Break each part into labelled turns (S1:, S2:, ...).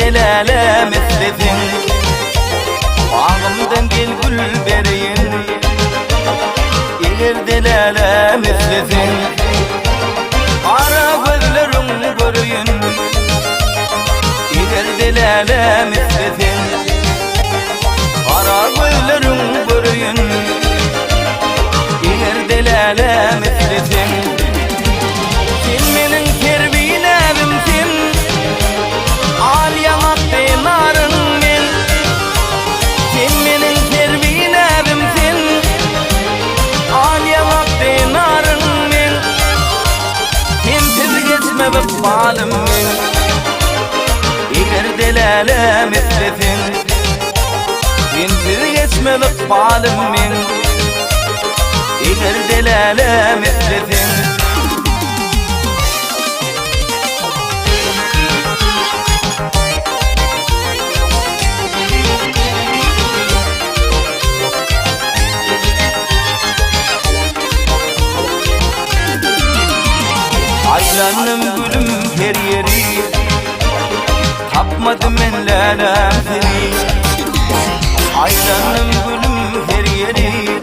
S1: delale mesletin bağımdan gel gül bereyin eğer delale mesletin ara gözlerin görüyün eğer delale mesletin ara gözlerin görüyün eğer delale mesletin sen menin terbinemimsin al yamak denarın men sen menin terbinemimsin al yamak denarın men sensiz geçme bir balim men eğer delale mesletin sensiz geçme bir balim men eğer delale mesletin Aylanım gülüm her yeri tapmadım en lalem seni Aylanım gülüm her yeri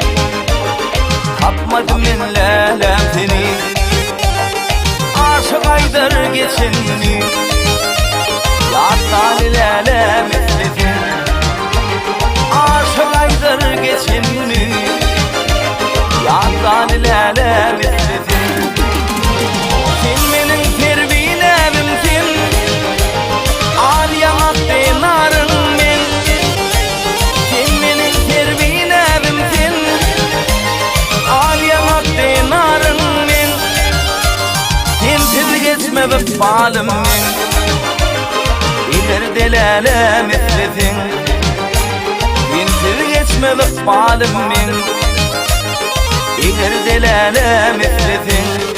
S1: tapmadım en lalem seni Aşık aydar geçenini yattan lalem esletin Aşık aydar geçenini yattan lalem esletin sen menin terbinemimsin al yamak denarın men sen menin terbinemimsin al yamak denarın men sensiz geçme bir balim men eğer delale mesletin sensiz geçme bir balim men eğer delale mesletin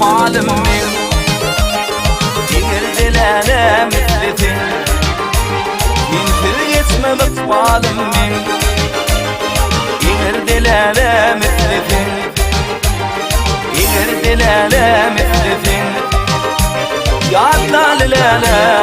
S1: Malim men eğer delale mesletin sensiz geçme bir balim men eğer delale mesletin eğer delale mesletin yatlan lale